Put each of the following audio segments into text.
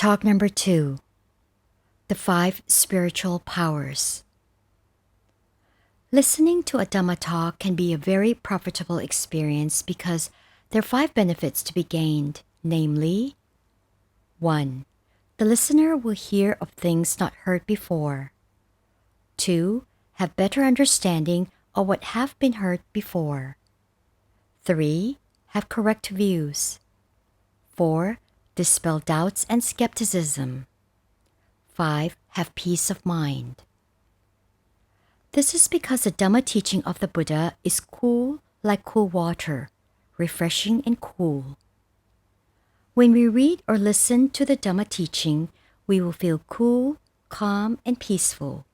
Talk number 2. The 5 spiritual powers. Listening to a Dhamma talk can be a very profitable experience because there are 5 benefits to be gained, namely, 1. The listener will hear of things not heard before. 2. Have better understanding of what have been heard before. 3. Have correct views. 4. Dispel doubts and skepticism. 5. Have peace of mind. This is because the Dhamma teaching of the Buddha is cool like cool water, refreshing and cool. When we read or listen to the Dhamma teaching, we will feel cool, calm, and peaceful.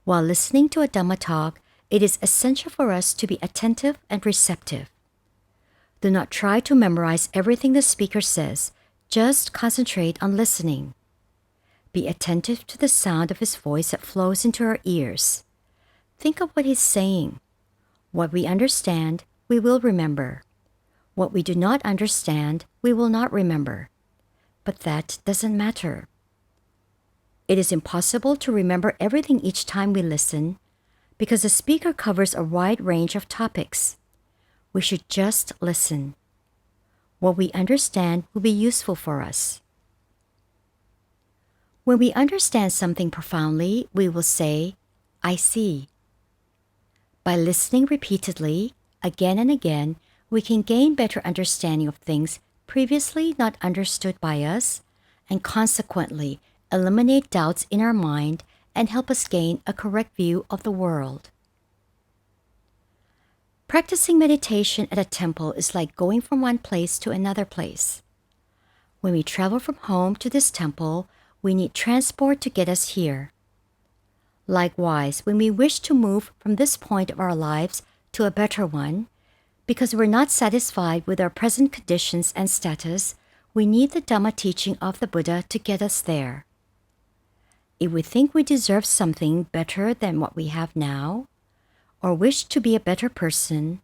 While listening to a Dhamma talk, it is essential for us to be attentive and receptive. Do not try to memorize everything the speaker says, just concentrate on listening. Be attentive to the sound of his voice that flows into our ears. Think of what he's saying. What we understand, we will remember. What we do not understand, we will not remember. But that doesn't matter. It is impossible to remember everything each time we listen because the speaker covers a wide range of topics. We should just listen. What we understand will be useful for us. When we understand something profoundly, we will say, I see. By listening repeatedly, again and again, we can gain better understanding of things previously not understood by us, and consequently eliminate doubts in our mind and help us gain a correct view of the world. Practicing meditation at a temple is like going from one place to another place. When we travel from home to this temple, we need transport to get us here. Likewise, when we wish to move from this point of our lives to a better one, because we're not satisfied with our present conditions and status, we need the Dhamma teaching of the Buddha to get us there. If we think we deserve something better than what we have now, or wish to be a better person,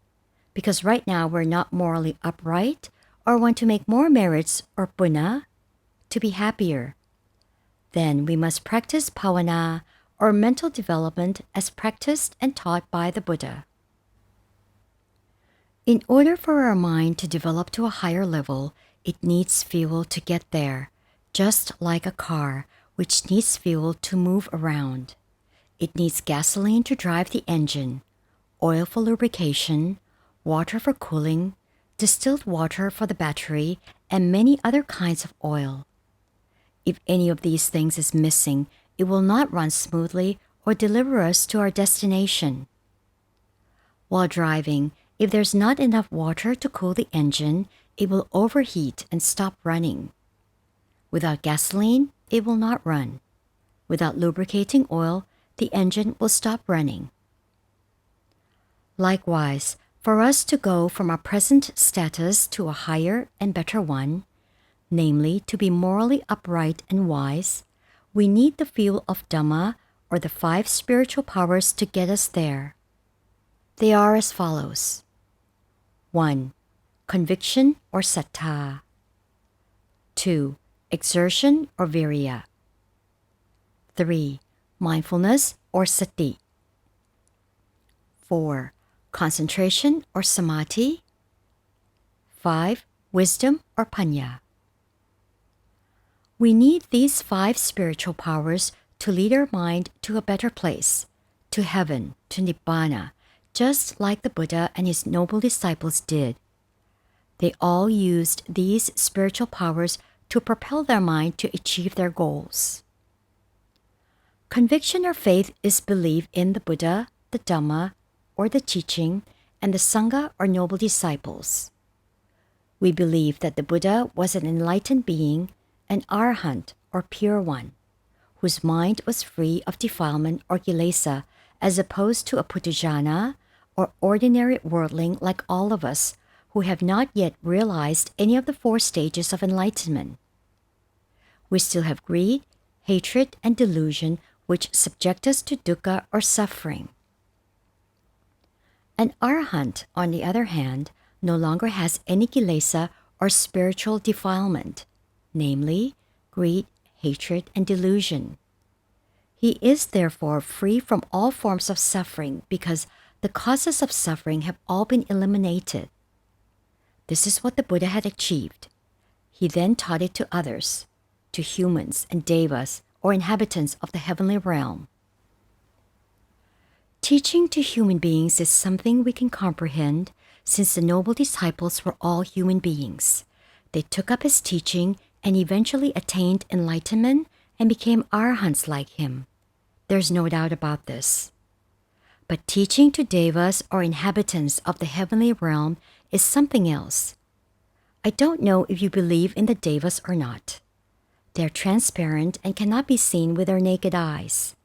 because right now we're not morally upright, or want to make more merits or punya, to be happier, then we must practice bhavana or mental development as practiced and taught by the Buddha. In order for our mind to develop to a higher level, it needs fuel to get there, just like a car, which needs fuel to move around. It needs gasoline to drive the engine, oil for lubrication, water for cooling, distilled water for the battery, and many other kinds of oil. If any of these things is missing, it will not run smoothly or deliver us to our destination. While driving, if there's not enough water to cool the engine, it will overheat and stop running. Without gasoline, it will not run. Without lubricating oil, the engine will stop running. Likewise, for us to go from our present status to a higher and better one, namely to be morally upright and wise, we need the fuel of Dhamma or the 5 spiritual powers to get us there. They are as follows. 1. Conviction or sattha. 2. Exertion or virya. 3. Mindfulness or sati. 4. Concentration or samadhi. 5. Wisdom or panya. We need these 5 spiritual powers to lead our mind to a better place, to heaven, to Nibbana, just like the Buddha and his noble disciples did. They all used these spiritual powers to propel their mind to achieve their goals. Conviction or faith is belief in the Buddha, the Dhamma, or the teaching, and the Sangha or noble disciples. We believe that the Buddha was an enlightened being, an arahant or pure one, whose mind was free of defilement or kilesa, as opposed to a puthujjana or ordinary worldling like all of us, who have not yet realized any of the 4 stages of enlightenment. We still have greed, hatred, and delusion, which subject us to dukkha or suffering. An arahant, on the other hand, no longer has any kilesa or spiritual defilement, namely, greed, hatred, and delusion. He is therefore free from all forms of suffering because the causes of suffering have all been eliminated. This is what the Buddha had achieved. He then taught it to others, to humans and devas or inhabitants of the heavenly realm. Teaching to human beings is something we can comprehend since the noble disciples were all human beings. They took up his teaching and eventually attained enlightenment and became arhants like him. There's no doubt about this. But teaching to devas or inhabitants of the heavenly realm is something else. I don't know if you believe in the devas or not. They are transparent and cannot be seen with our naked eyes.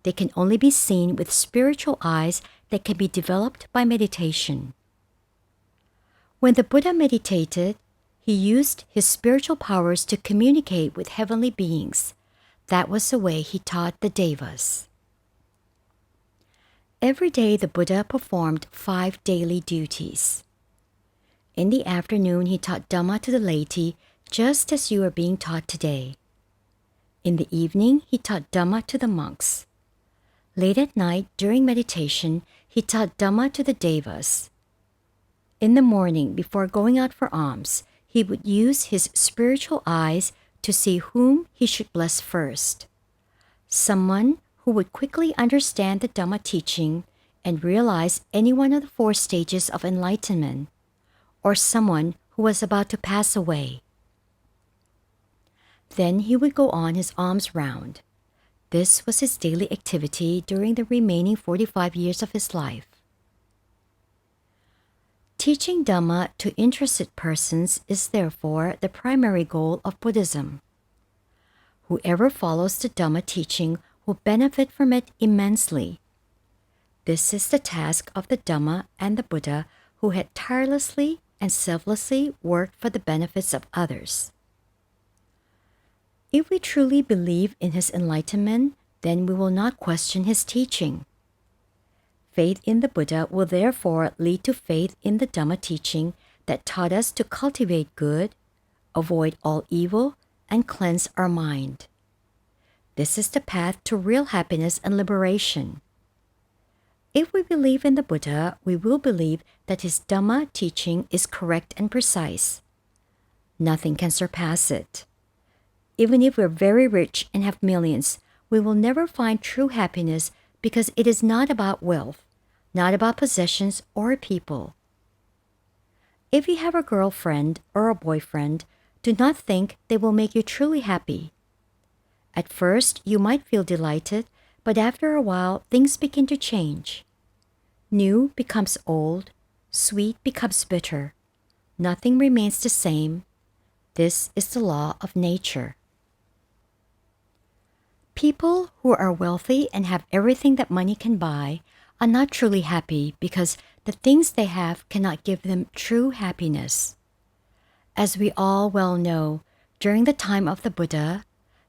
They can only be seen with spiritual eyes that can be developed by meditation. When the Buddha meditated, he used his spiritual powers to communicate with heavenly beings. That was the way he taught the devas. Every day the Buddha performed 5 daily duties. In the afternoon, he taught Dhamma to the laity, just as you are being taught today. In the evening, he taught Dhamma to the monks. Late at night, during meditation, he taught Dhamma to the devas. In the morning, before going out for alms, he would use his spiritual eyes to see whom he should bless first. Someone who would quickly understand the Dhamma teaching and realize any one of the 4 stages of enlightenment, or someone who was about to pass away. Then he would go on his alms round. This was his daily activity during the remaining 45 years of his life. Teaching Dhamma to interested persons is therefore the primary goal of Buddhism. Whoever follows the Dhamma teaching will benefit from it immensely. This is the task of the Dhamma and the Buddha, who had tirelessly and selflessly worked for the benefits of others. If we truly believe in his enlightenment, then we will not question his teaching. Faith in the Buddha will therefore lead to faith in the Dhamma teaching that taught us to cultivate good, avoid all evil, and cleanse our mind. This is the path to real happiness and liberation. If we believe in the Buddha, we will believe that his Dhamma teaching is correct and precise. Nothing can surpass it. Even if we're very rich and have millions, we will never find true happiness because it is not about wealth, not about possessions or people. If you have a girlfriend or a boyfriend, do not think they will make you truly happy. At first, you might feel delighted, but after a while, things begin to change. New becomes old, sweet becomes bitter. Nothing remains the same. This is the law of nature. People who are wealthy and have everything that money can buy are not truly happy because the things they have cannot give them true happiness. As we all well know, during the time of the Buddha,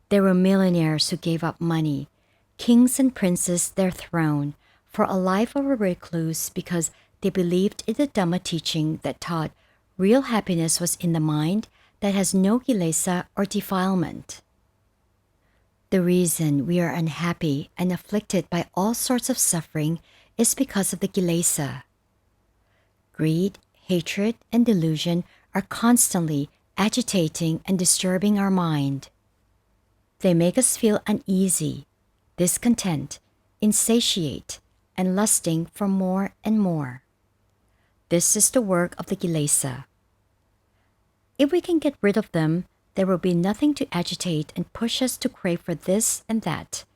there were millionaires who gave up money, kings and princes their throne, for a life of a recluse because they believed in the Dhamma teaching that taught real happiness was in the mind that has no kilesa or defilement. The reason we are unhappy and afflicted by all sorts of suffering is because of the kilesa. Greed, hatred, and delusion are constantly agitating and disturbing our mind. They make us feel uneasy, discontent, insatiate, and lusting for more and more. This is the work of the kilesa. If we can get rid of them, there will be nothing to agitate and push us to crave for this and that,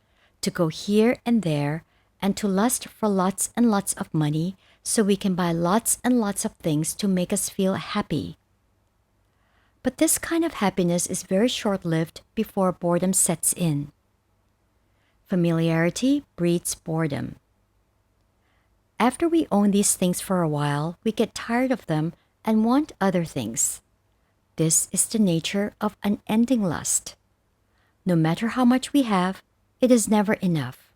to go here and there, and to lust for lots and lots of money so we can buy lots and lots of things to make us feel happy. But this kind of happiness is very short-lived before boredom sets in. Familiarity breeds boredom. After we own these things for a while, we get tired of them and want other things. This is the nature of unending lust. No matter how much we have, it is never enough.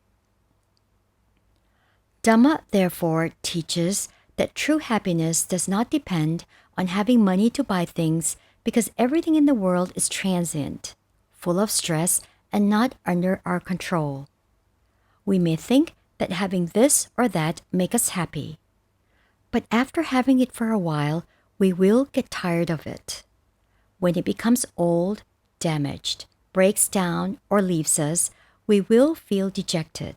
Dhamma, therefore, teaches that true happiness does not depend on having money to buy things because everything in the world is transient, full of stress and not under our control. We may think that having this or that make us happy. But after having it for a while, we will get tired of it. When it becomes old, damaged, breaks down, or leaves us, we will feel dejected.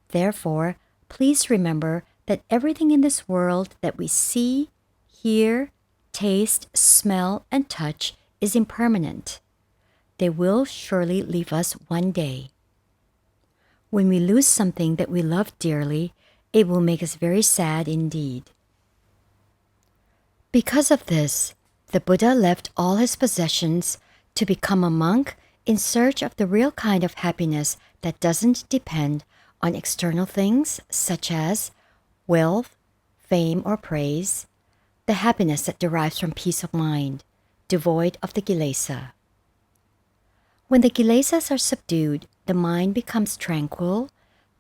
Therefore, please remember that everything in this world that we see, hear, taste, smell, and touch is impermanent. They will surely leave us one day. When we lose something that we love dearly, it will make us very sad indeed. Because of this, the Buddha left all his possessions to become a monk in search of the real kind of happiness that doesn't depend on external things such as wealth, fame, or praise, the happiness that derives from peace of mind, devoid of the kilesa. When the kilesas are subdued, the mind becomes tranquil,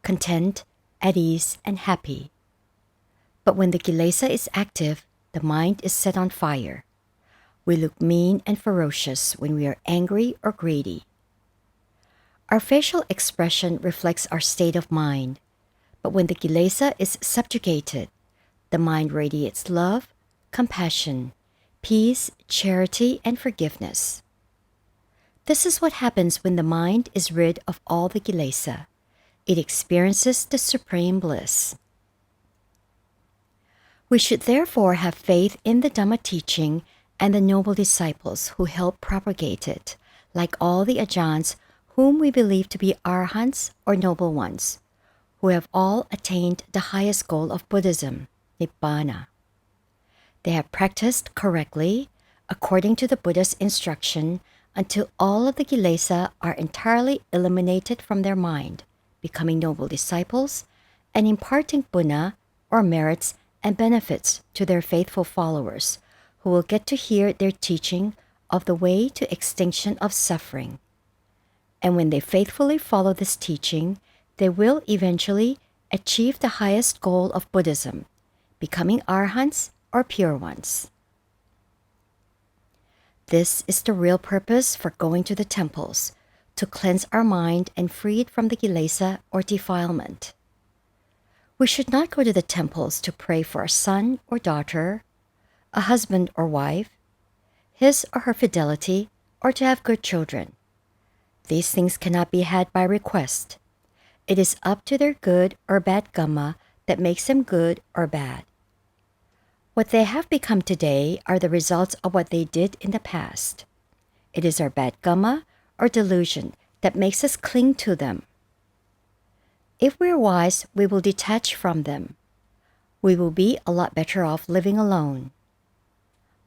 content, at ease, and happy. But when the kilesa is active, the mind is set on fire. We look mean and ferocious when we are angry or greedy. Our facial expression reflects our state of mind, but when the kilesa is subjugated, the mind radiates love, compassion, peace, charity, and forgiveness. This is what happens when the mind is rid of all the kilesa. It experiences the supreme bliss. We should therefore have faith in the Dhamma teaching and the noble disciples who help propagate it, like all the Ajahns whom we believe to be Arhants or noble ones, who have all attained the highest goal of Buddhism, Nibbana. They have practiced correctly, according to the Buddha's instruction, until all of the kilesa are entirely eliminated from their mind, becoming noble disciples and imparting punna, or merits and benefits, to their faithful followers, who will get to hear their teaching of the way to extinction of suffering. And when they faithfully follow this teaching, they will eventually achieve the highest goal of Buddhism, becoming Arhants or pure ones. This is the real purpose for going to the temples, to cleanse our mind and free it from the kilesa or defilement. We should not go to the temples to pray for a son or daughter, a husband or wife, his or her fidelity, or to have good children. These things cannot be had by request. It is up to their good or bad kamma that makes them good or bad. What they have become today are the results of what they did in the past. It is our bad kamma or delusion that makes us cling to them. If we're wise, we will detach from them. We will be a lot better off living alone.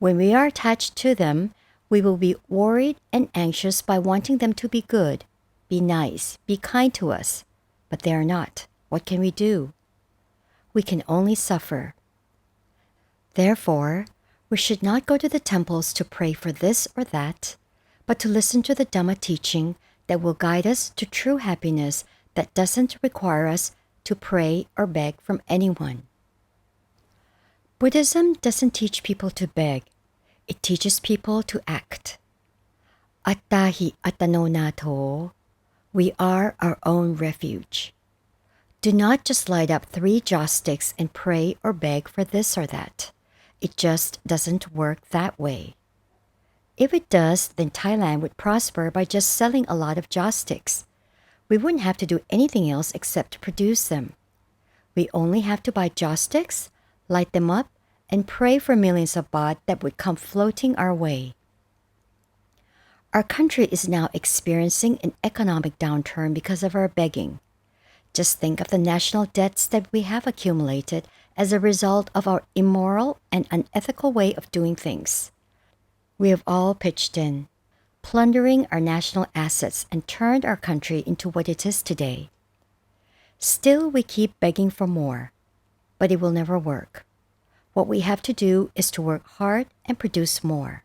When we are attached to them, we will be worried and anxious by wanting them to be good, be nice, be kind to us. But they are not. What can we do? We can only suffer. Therefore, we should not go to the temples to pray for this or that, but to listen to the Dhamma teaching that will guide us to true happiness that doesn't require us to pray or beg from anyone. Buddhism doesn't teach people to beg. It teaches people to act. Attahi atano nato. We are our own refuge. Do not just light up 3 joss sticks and pray or beg for this or that. It just doesn't work that way. If it does, then Thailand would prosper by just selling a lot of joss sticks. We wouldn't have to do anything else except produce them. We only have to buy joss sticks, light them up, and pray for millions of baht that would come floating our way. Our country is now experiencing an economic downturn because of our begging. Just think of the national debts that we have accumulated as a result of our immoral and unethical way of doing things. We have all pitched in, plundering our national assets and turned our country into what it is today. Still, we keep begging for more, but it will never work. What we have to do is to work hard and produce more.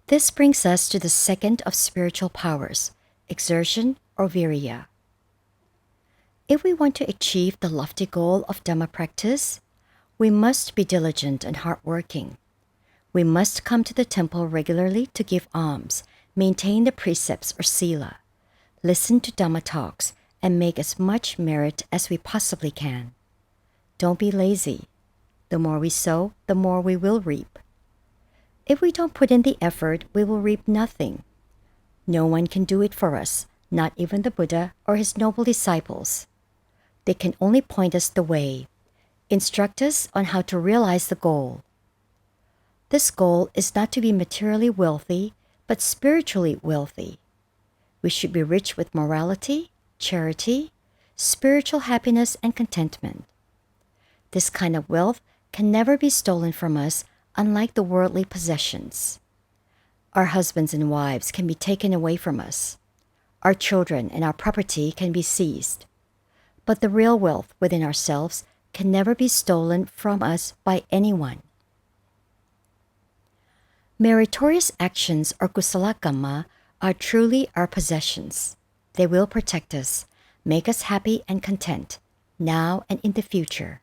This brings us to the second of spiritual powers, exertion or virya. If we want to achieve the lofty goal of Dhamma practice, we must be diligent and hardworking. We must come to the temple regularly to give alms, maintain the precepts or sila, listen to Dhamma talks, and make as much merit as we possibly can. Don't be lazy. The more we sow, the more we will reap. If we don't put in the effort, we will reap nothing. No one can do it for us, not even the Buddha or his noble disciples. They can only point us the way, instruct us on how to realize the goal. This goal is not to be materially wealthy, but spiritually wealthy. We should be rich with morality, charity, spiritual happiness, and contentment. This kind of wealth can never be stolen from us, unlike the worldly possessions. Our husbands and wives can be taken away from us. Our children and our property can be seized. But the real wealth within ourselves can never be stolen from us by anyone. Meritorious actions or kusala kamma are truly our possessions. They will protect us, make us happy and content, now and in the future.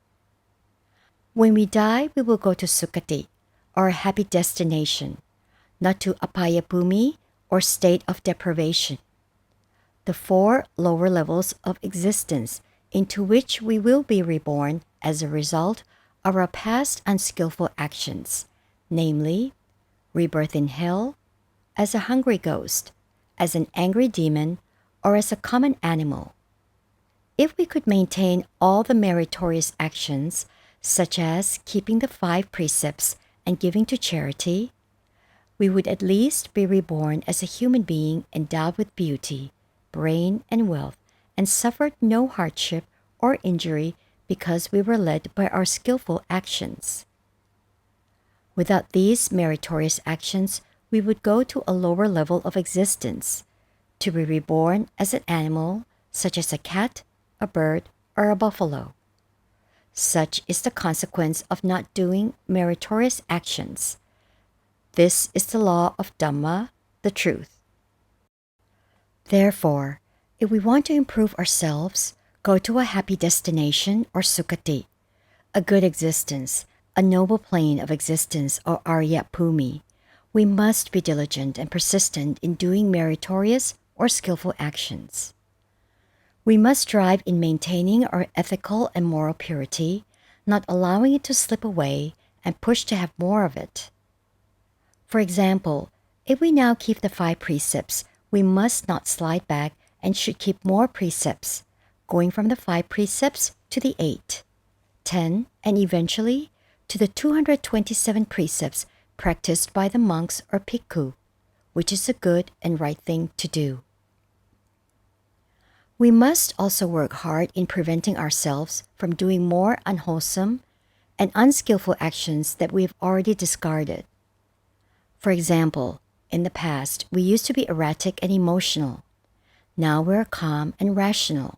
When we die, we will go to Sukhati, or a happy destination, not to Apaya Bhumi, or state of deprivation. The 4 lower levels of existence into which we will be reborn as a result of our past unskillful actions, namely, rebirth in hell, as a hungry ghost, as an angry demon, or as a common animal. If we could maintain all the meritorious actions, such as keeping the 5 precepts and giving to charity, we would at least be reborn as a human being endowed with beauty, brain, and wealth, and suffered no hardship or injury because we were led by our skillful actions. Without these meritorious actions, we would go to a lower level of existence, to be reborn as an animal, such as a cat, a bird, or a buffalo. Such is the consequence of not doing meritorious actions. This is the law of Dhamma, the truth. Therefore, if we want to improve ourselves, go to a happy destination or Sukhati, a good existence, a noble plane of existence or Arya Bhumi, we must be diligent and persistent in doing meritorious or skillful actions. We must strive in maintaining our ethical and moral purity, not allowing it to slip away and push to have more of it. For example, if we now keep the 5 precepts, we must not slide back and should keep more precepts, going from the 5 precepts to the 8, 10, and eventually to the 227 precepts practiced by the monks or bhikkhu, which is a good and right thing to do. We must also work hard in preventing ourselves from doing more unwholesome and unskillful actions that we have already discarded. For example, in the past, we used to be erratic and emotional. Now we're calm and rational.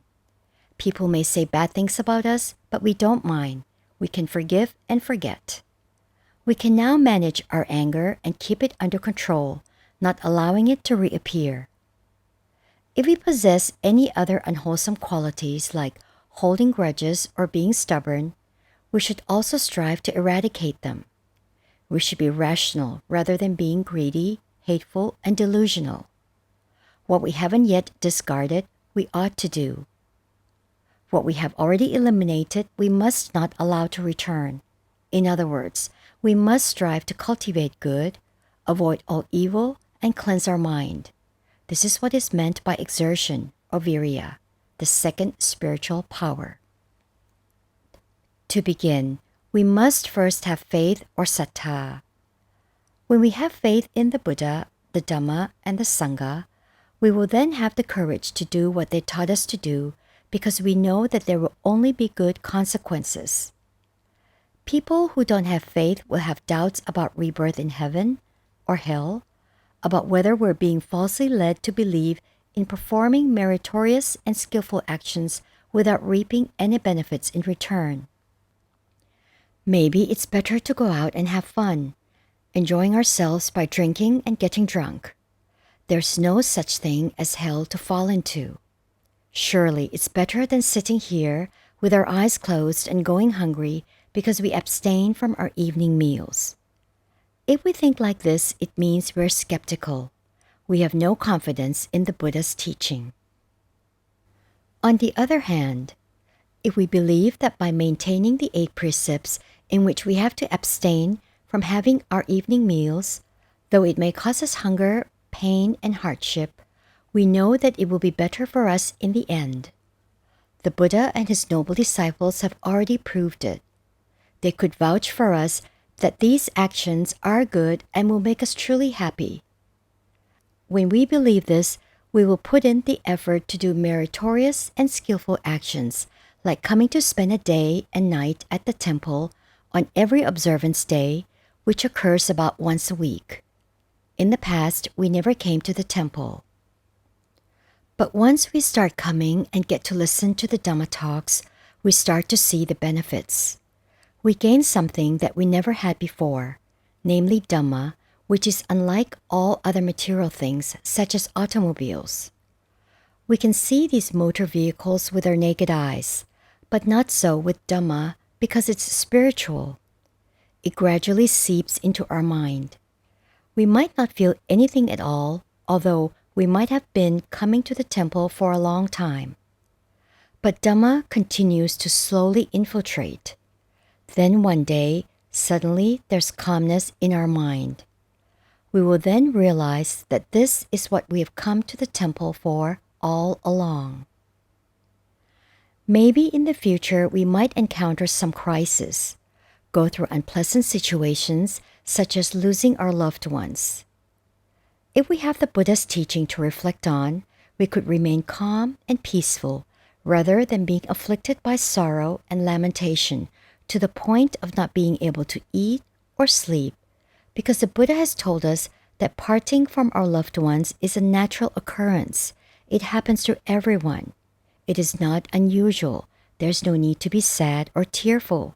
People may say bad things about us, but we don't mind. We can forgive and forget. We can now manage our anger and keep it under control, not allowing it to reappear. If we possess any other unwholesome qualities like holding grudges or being stubborn, we should also strive to eradicate them. We should be rational rather than being greedy, hateful, and delusional. What we haven't yet discarded, we ought to do. What we have already eliminated, we must not allow to return. In other words, we must strive to cultivate good, avoid all evil, and cleanse our mind. This is what is meant by exertion, or virya, the second spiritual power. To begin, we must first have faith or sattha. When we have faith in the Buddha, the Dhamma, and the Sangha, we will then have the courage to do what they taught us to do because we know that there will only be good consequences. People who don't have faith will have doubts about rebirth in heaven or hell, about whether we're being falsely led to believe in performing meritorious and skillful actions without reaping any benefits in return. Maybe it's better to go out and have fun, enjoying ourselves by drinking and getting drunk. There's no such thing as hell to fall into. Surely it's better than sitting here with our eyes closed and going hungry because we abstain from our evening meals. If we think like this, it means we're skeptical. We have no confidence in the Buddha's teaching. On the other hand, if we believe that by maintaining the 8 precepts in which we have to abstain from having our evening meals, though it may cause us hunger, pain, and hardship, we know that it will be better for us in the end. The Buddha and his noble disciples have already proved it. They could vouch for us that these actions are good and will make us truly happy. When we believe this, we will put in the effort to do meritorious and skillful actions, like coming to spend a day and night at the temple on every observance day, which occurs about once a week. In the past, we never came to the temple. But once we start coming and get to listen to the Dhamma talks, we start to see the benefits. We gain something that we never had before, namely Dhamma, which is unlike all other material things, such as automobiles. We can see these motor vehicles with our naked eyes, but not so with Dhamma because it's spiritual. It gradually seeps into our mind. We might not feel anything at all, although we might have been coming to the temple for a long time. But Dhamma continues to slowly infiltrate. Then one day, suddenly there's calmness in our mind. We will then realize that this is what we have come to the temple for all along. Maybe in the future we might encounter some crisis, go through unpleasant situations such as losing our loved ones. If we have the Buddha's teaching to reflect on, we could remain calm and peaceful rather than being afflicted by sorrow and lamentation to the point of not being able to eat or sleep, because the Buddha has told us that parting from our loved ones is a natural occurrence. It happens to everyone. It is not unusual. There's no need to be sad or tearful.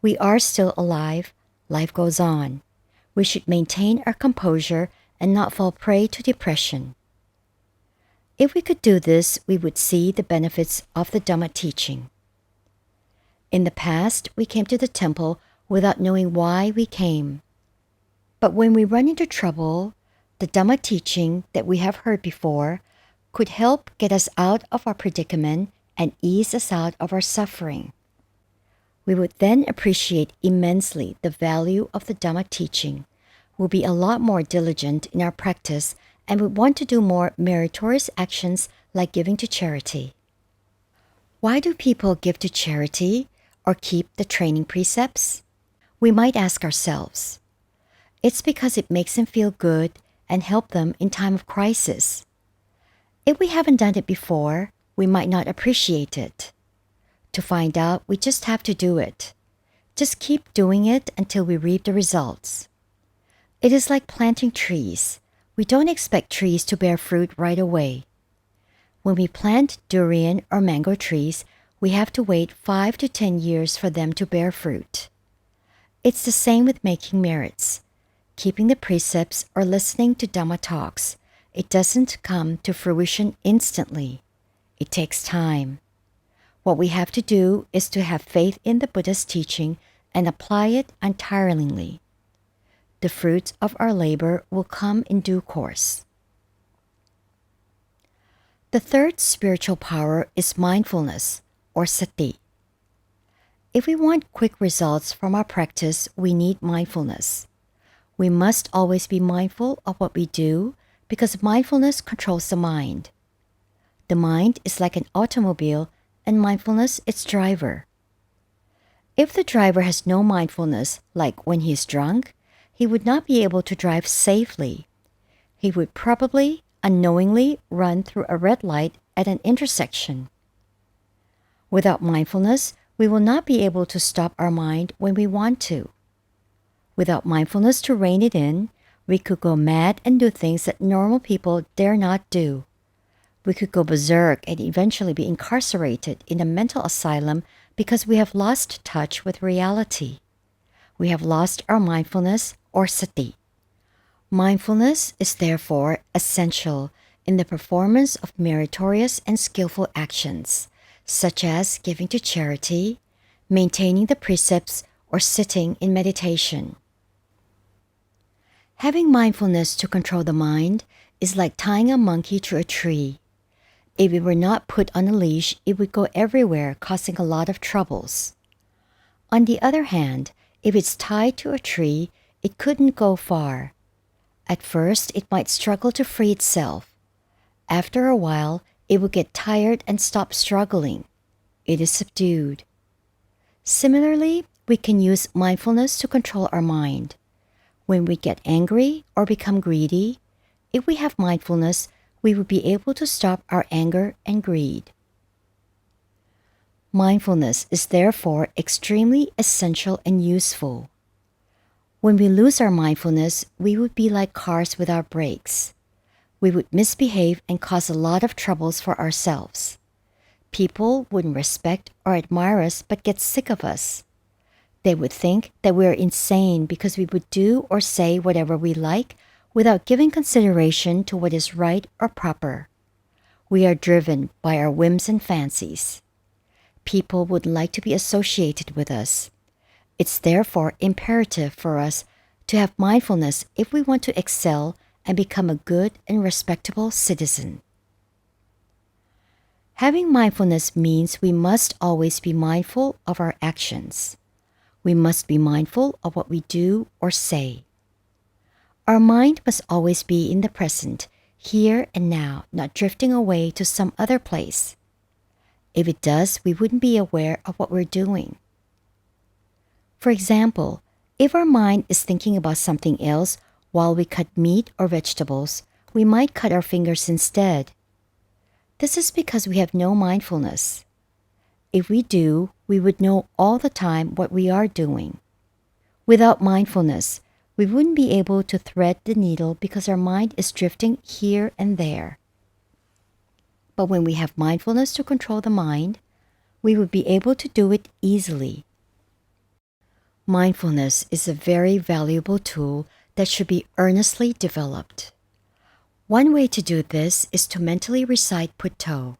We are still alive. Life goes on. We should maintain our composure and not fall prey to depression. If we could do this, we would see the benefits of the Dhamma teaching. In the past, we came to the temple without knowing why we came. But when we run into trouble, the Dhamma teaching that we have heard before could help get us out of our predicament and ease us out of our suffering. We would then appreciate immensely the value of the Dhamma teaching, will be a lot more diligent in our practice, and would want to do more meritorious actions like giving to charity. Why do people give to charity or keep the training precepts? We might ask ourselves. It's because it makes them feel good and help them in time of crisis. If we haven't done it before, we might not appreciate it. To find out, we just have to do it. Just keep doing it until we reap the results. It is like planting trees. We don't expect trees to bear fruit right away. When we plant durian or mango trees, we have to wait 5 to 10 years for them to bear fruit. It's the same with making merits. Keeping the precepts or listening to Dhamma talks, it doesn't come to fruition instantly. It takes time. What we have to do is to have faith in the Buddha's teaching and apply it untiringly. The fruits of our labor will come in due course. The third spiritual power is mindfulness, or sati. If we want quick results from our practice, we need mindfulness. We must always be mindful of what we do because mindfulness controls the mind. The mind is like an automobile and mindfulness its driver. If the driver has no mindfulness, like when he is drunk, he would not be able to drive safely. He would probably unknowingly run through a red light at an intersection. Without mindfulness, we will not be able to stop our mind when we want to. Without mindfulness to rein it in, we could go mad and do things that normal people dare not do. We could go berserk and eventually be incarcerated in a mental asylum because we have lost touch with reality. We have lost our mindfulness or sati. Mindfulness is therefore essential in the performance of meritorious and skillful actions, such as giving to charity, maintaining the precepts, or sitting in meditation. Having mindfulness to control the mind is like tying a monkey to a tree. If it were not put on a leash, it would go everywhere, causing a lot of troubles. On the other hand, if it's tied to a tree, it couldn't go far. At first, it might struggle to free itself. After a while, it would get tired and stop struggling. It is subdued. Similarly, we can use mindfulness to control our mind. When we get angry or become greedy, if we have mindfulness, we would be able to stop our anger and greed. Mindfulness is therefore extremely essential and useful. When we lose our mindfulness, we would be like cars without brakes. We would misbehave and cause a lot of troubles for ourselves. People wouldn't respect or admire us but get sick of us. They would think that we are insane because we would do or say whatever we like without giving consideration to what is right or proper. We are driven by our whims and fancies. People would like to be associated with us. It's therefore imperative for us to have mindfulness if we want to excel and become a good and respectable citizen. Having mindfulness means we must always be mindful of our actions. We must be mindful of what we do or say. Our mind must always be in the present, here and now, not drifting away to some other place. If it does, we wouldn't be aware of what we're doing. For example, if our mind is thinking about something else while we cut meat or vegetables, we might cut our fingers instead. This is because we have no mindfulness. If we do, we would know all the time what we are doing. Without mindfulness, we wouldn't be able to thread the needle because our mind is drifting here and there. But when we have mindfulness to control the mind, we would be able to do it easily. Mindfulness is a very valuable tool that should be earnestly developed. One way to do this is to mentally recite Putto,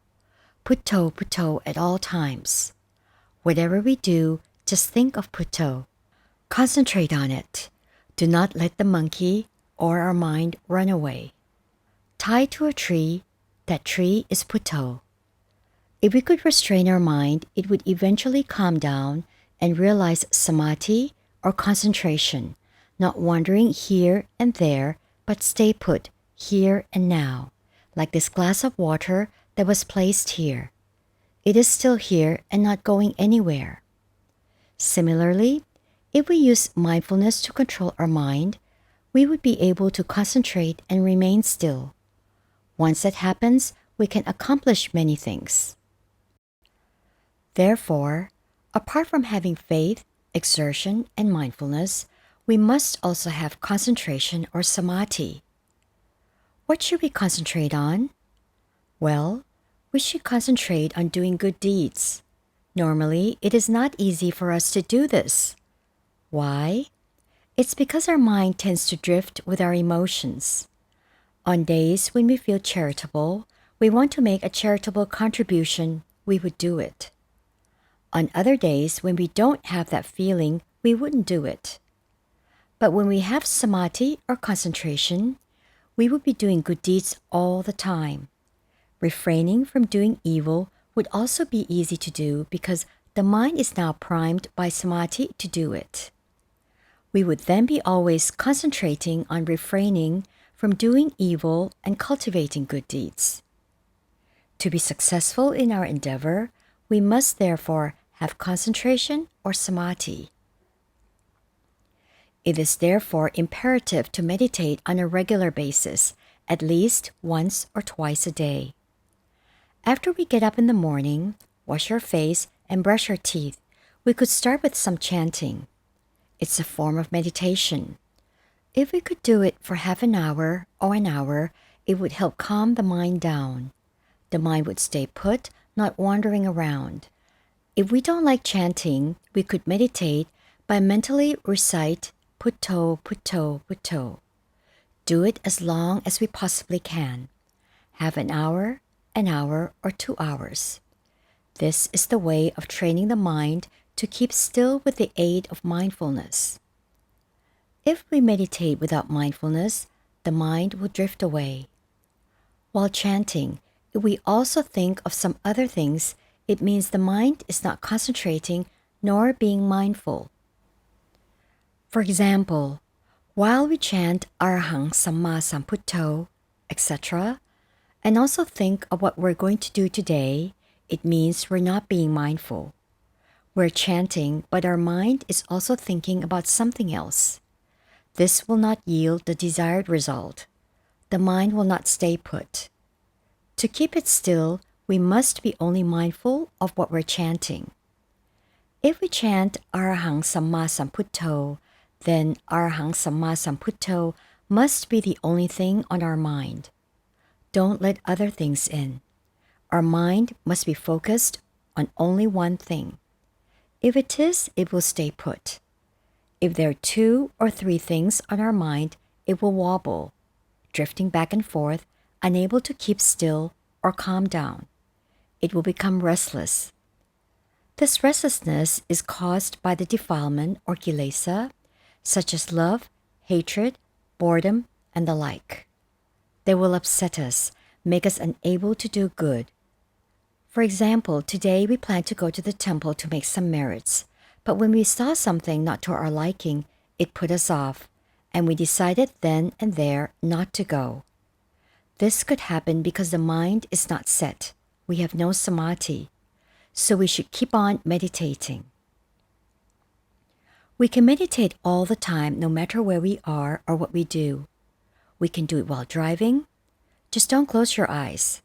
Putto, Putto at all times. Whatever we do, just think of Putto. Concentrate on it. Do not let the monkey or our mind run away. Tied to a tree, that tree is Putto. If we could restrain our mind, it would eventually calm down and realize samadhi or concentration, not wandering here and there, but stay put here and now, like this glass of water that was placed here. It is still here and not going anywhere. Similarly, if we use mindfulness to control our mind, we would be able to concentrate and remain still. Once that happens, we can accomplish many things. Therefore, apart from having faith, exertion, and mindfulness, we must also have concentration or samadhi. What should we concentrate on? Well, we should concentrate on doing good deeds. Normally, it is not easy for us to do this. Why? It's because our mind tends to drift with our emotions. On days when we feel charitable, we want to make a charitable contribution, we would do it. On other days when we don't have that feeling, we wouldn't do it. But when we have samadhi or concentration, we would be doing good deeds all the time. Refraining from doing evil would also be easy to do because the mind is now primed by samadhi to do it. We would then be always concentrating on refraining from doing evil and cultivating good deeds. To be successful in our endeavor, we must therefore have concentration or samadhi. It is therefore imperative to meditate on a regular basis, at least once or twice a day. After we get up in the morning, wash our face, and brush our teeth, we could start with some chanting. It's a form of meditation. If we could do it for half an hour or an hour, it would help calm the mind down. The mind would stay put, not wandering around. If we don't like chanting, we could meditate by mentally recite Putto, Putto, Putto. Do it as long as we possibly can. Have an hour, or 2 hours. This is the way of training the mind to keep still with the aid of mindfulness. If we meditate without mindfulness, the mind will drift away. While chanting, if we also think of some other things, it means the mind is not concentrating nor being mindful. For example, while we chant Arahang Samma Sambuddho, etc., and also think of what we're going to do today, it means we're not being mindful. We're chanting, but our mind is also thinking about something else. This will not yield the desired result. The mind will not stay put. To keep it still, we must be only mindful of what we're chanting. If we chant Arahang Samma Sambuddho, then Arahang Samma Sambuddho must be the only thing on our mind. Don't let other things in. Our mind must be focused on only one thing. If it is, it will stay put. If there are 2 or 3 things on our mind, it will wobble, drifting back and forth, unable to keep still or calm down. It will become restless. This restlessness is caused by the defilement or kilesa, such as love, hatred, boredom, and the like. They will upset us, make us unable to do good. For example, today we plan to go to the temple to make some merits, but when we saw something not to our liking, it put us off, and we decided then and there not to go. This could happen because the mind is not set. We have no samadhi, so we should keep on meditating. We can meditate all the time no matter where we are or what we do. We can do it while driving. Just don't close your eyes.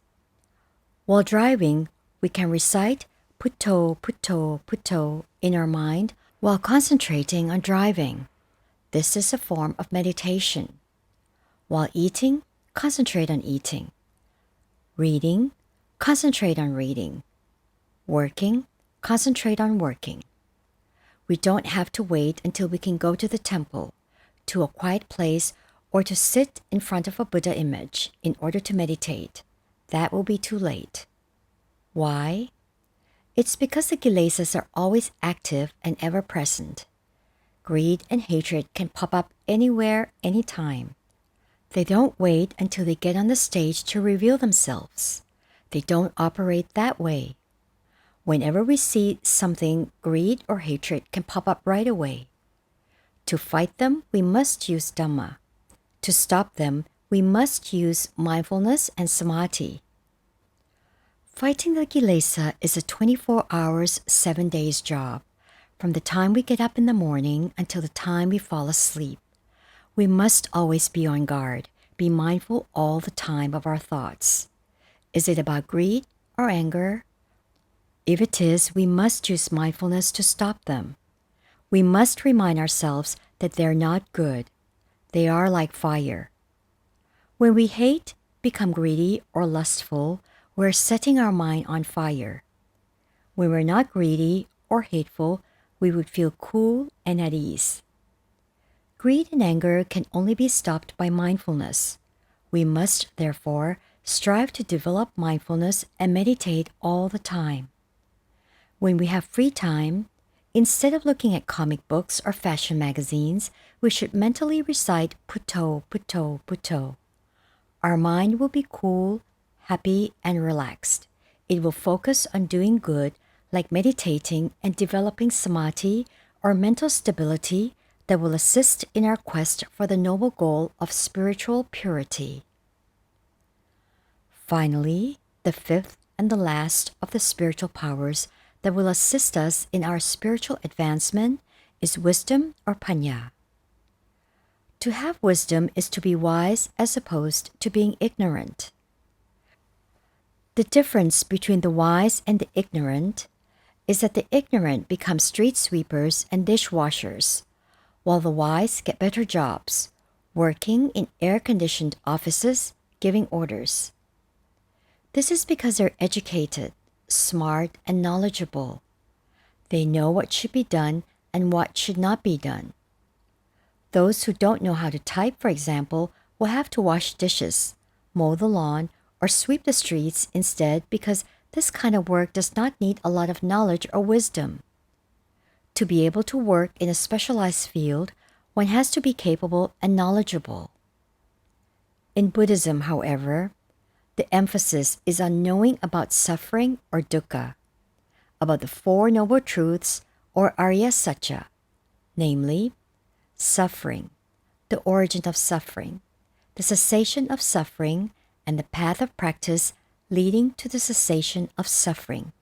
While driving, we can recite Putto, Putto, Putto in our mind while concentrating on driving. This is a form of meditation. While eating, concentrate on eating. Reading, concentrate on reading. Working, concentrate on working. We don't have to wait until we can go to the temple, to a quiet place, or to sit in front of a Buddha image in order to meditate. That will be too late. Why? It's because the kilesas are always active and ever present. Greed and hatred can pop up anywhere, anytime. They don't wait until they get on the stage to reveal themselves. They don't operate that way. Whenever we see something, greed or hatred can pop up right away. To fight them, we must use Dhamma. To stop them, we must use mindfulness and samadhi. Fighting the kilesa is a 24 hours, 7 days job, from the time we get up in the morning until the time we fall asleep. We must always be on guard, be mindful all the time of our thoughts. Is it about greed or anger? If it is, we must use mindfulness to stop them. We must remind ourselves that they're not good. They are like fire. When we hate, become greedy, or lustful, we're setting our mind on fire. When we're not greedy or hateful, we would feel cool and at ease. Greed and anger can only be stopped by mindfulness. We must, therefore, strive to develop mindfulness and meditate all the time. When we have free time, instead of looking at comic books or fashion magazines, we should mentally recite Putto, Putto, Putto. Our mind will be cool, happy, and relaxed. It will focus on doing good, like meditating and developing samadhi or mental stability that will assist in our quest for the noble goal of spiritual purity. Finally, the 5th and the last of the spiritual powers that will assist us in our spiritual advancement is wisdom or panya. To have wisdom is to be wise as opposed to being ignorant. The difference between the wise and the ignorant is that the ignorant become street sweepers and dishwashers, while the wise get better jobs, working in air-conditioned offices, giving orders. This is because they're educated, smart, and knowledgeable. They know what should be done and what should not be done. Those who don't know how to type, for example, will have to wash dishes, mow the lawn, or sweep the streets instead because this kind of work does not need a lot of knowledge or wisdom. To be able to work in a specialized field, one has to be capable and knowledgeable. In Buddhism, however, the emphasis is on knowing about suffering or dukkha, about the Four Noble Truths or Arya Satya, namely, suffering, the origin of suffering, the cessation of suffering, and the path of practice leading to the cessation of suffering.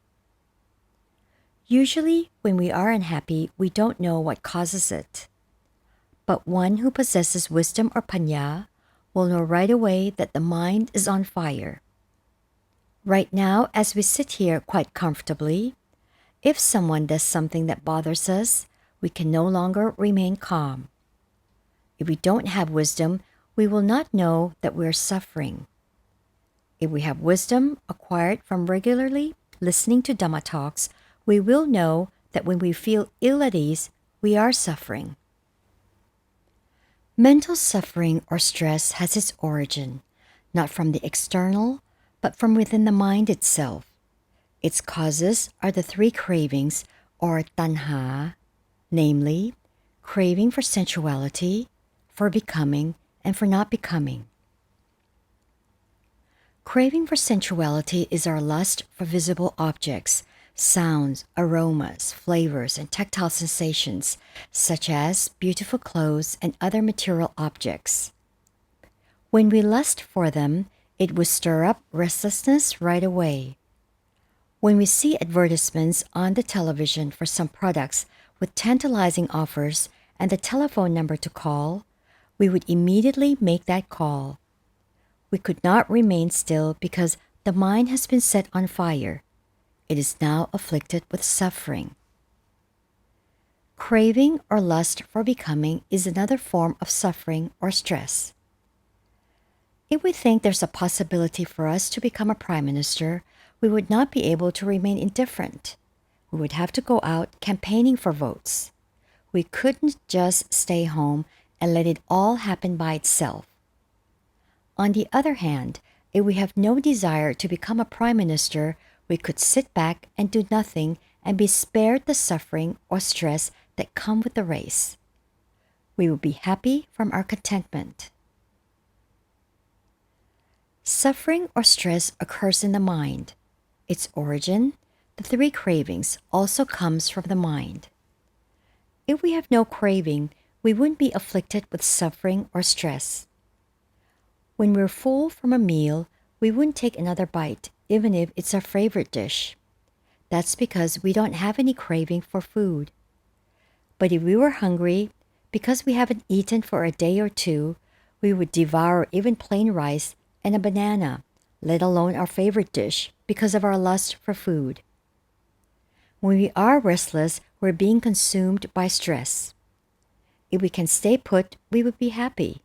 Usually, when we are unhappy, we don't know what causes it. But one who possesses wisdom or panya will know right away that the mind is on fire. Right now, as we sit here quite comfortably, if someone does something that bothers us, we can no longer remain calm. If we don't have wisdom, we will not know that we are suffering. If we have wisdom acquired from regularly listening to Dhamma talks, we will know that when we feel ill at ease, we are suffering. Mental suffering or stress has its origin, not from the external, but from within the mind itself. Its causes are the three cravings or tanha, namely, craving for sensuality, for becoming, and for not becoming. Craving for sensuality is our lust for visible objects, sounds, aromas, flavors, and tactile sensations, such as beautiful clothes and other material objects. When we lust for them, it will stir up restlessness right away. When we see advertisements on the television for some products with tantalizing offers and the telephone number to call, we would immediately make that call. We could not remain still because the mind has been set on fire. It is now afflicted with suffering. Craving or lust for becoming is another form of suffering or stress. If we think there's a possibility for us to become a prime minister, we would not be able to remain indifferent. We would have to go out campaigning for votes. We couldn't just stay home and let it all happen by itself. On the other hand, if we have no desire to become a prime minister, we could sit back and do nothing and be spared the suffering or stress that come with the race. We would be happy from our contentment. Suffering or stress occurs in the mind. Its origin, the three cravings, also comes from the mind. If we have no craving, we wouldn't be afflicted with suffering or stress. When we're full from a meal, we wouldn't take another bite, even if it's our favorite dish. That's because we don't have any craving for food. But if we were hungry, because we haven't eaten for a day or two, we would devour even plain rice and a banana, let alone our favorite dish, because of our lust for food. When we are restless, we're being consumed by stress. If we can stay put, we would be happy.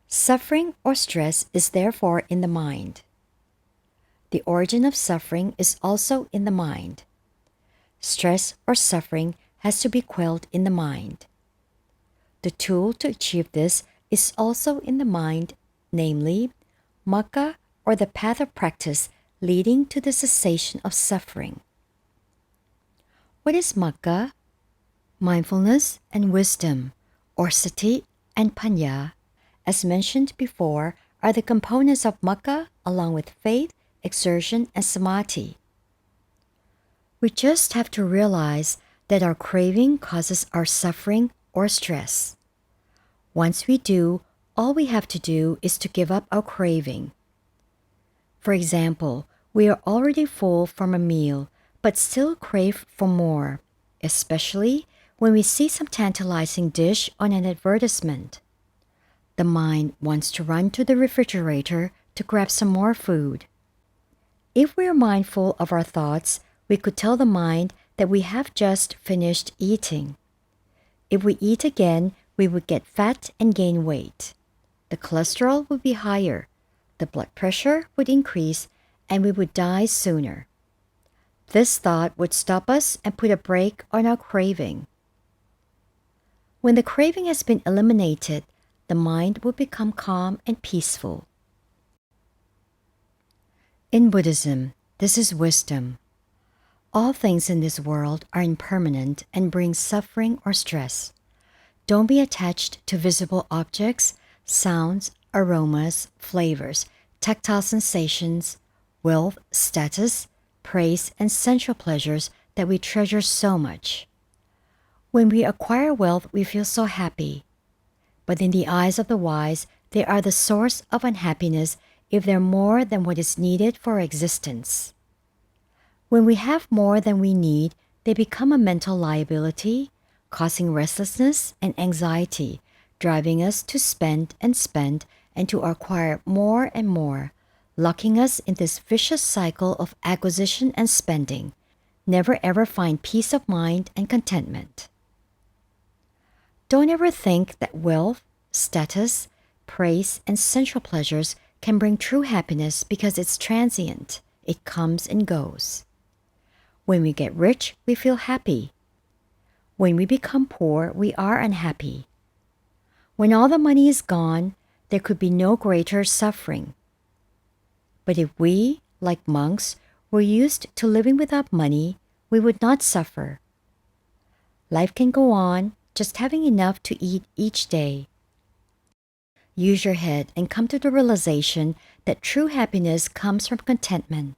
Suffering or stress is therefore in the mind. The origin of suffering is also in the mind. Stress or suffering has to be quelled in the mind. The tool to achieve this is also in the mind, namely, Magga or the path of practice leading to the cessation of suffering. What is Magga? Mindfulness and wisdom, or sati and panya, as mentioned before, are the components of Magga along with faith, exertion, and samadhi. We just have to realize that our craving causes our suffering or stress. Once we do, all we have to do is to give up our craving. For example, we are already full from a meal, but still crave for more, especially when we see some tantalizing dish on an advertisement. The mind wants to run to the refrigerator to grab some more food. If we are mindful of our thoughts, we could tell the mind that we have just finished eating. If we eat again, we would get fat and gain weight. The cholesterol would be higher, the blood pressure would increase, and we would die sooner. This thought would stop us and put a brake on our craving. When the craving has been eliminated, the mind will become calm and peaceful. In Buddhism, this is wisdom. All things in this world are impermanent and bring suffering or stress. Don't be attached to visible objects, sounds, aromas, flavors, tactile sensations, wealth, status, praise, and sensual pleasures that we treasure so much. When we acquire wealth, we feel so happy. But in the eyes of the wise, they are the source of unhappiness if they're more than what is needed for existence. When we have more than we need, they become a mental liability, causing restlessness and anxiety, driving us to spend and to acquire more and more, locking us in this vicious cycle of acquisition and spending, never ever find peace of mind and contentment. Don't ever think that wealth, status, praise, and sensual pleasures can bring true happiness because it's transient. It comes and goes. When we get rich, we feel happy. When we become poor, we are unhappy. When all the money is gone, there could be no greater suffering. But if we, like monks, were used to living without money, we would not suffer. Life can go on, just having enough to eat each day. Use your head and come to the realization that true happiness comes from contentment.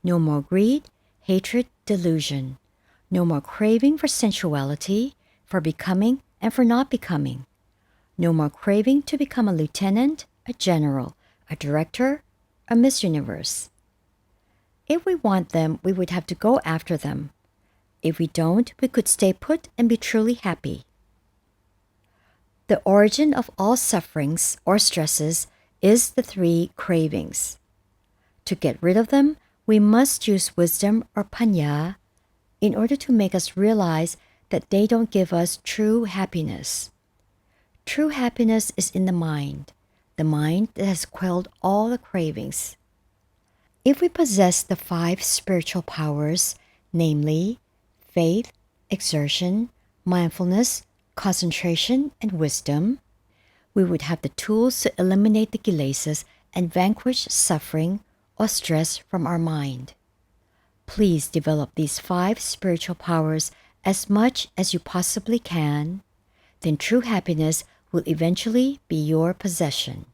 No more greed, hatred, delusion. No more craving for sensuality, for becoming and for not becoming. No more craving to become a lieutenant, a general, a director, a Miss Universe. If we want them, we would have to go after them. If we don't, we could stay put and be truly happy. The origin of all sufferings or stresses is the three cravings. To get rid of them, we must use wisdom or panya in order to make us realize that they don't give us true happiness. True happiness is in the mind that has quelled all the cravings. If we possess the 5 spiritual powers, namely faith, exertion, mindfulness, concentration, and wisdom, we would have the tools to eliminate the kilesas and vanquish suffering or stress from our mind. Please develop these 5 spiritual powers as much as you possibly can, then true happiness will eventually be your possession.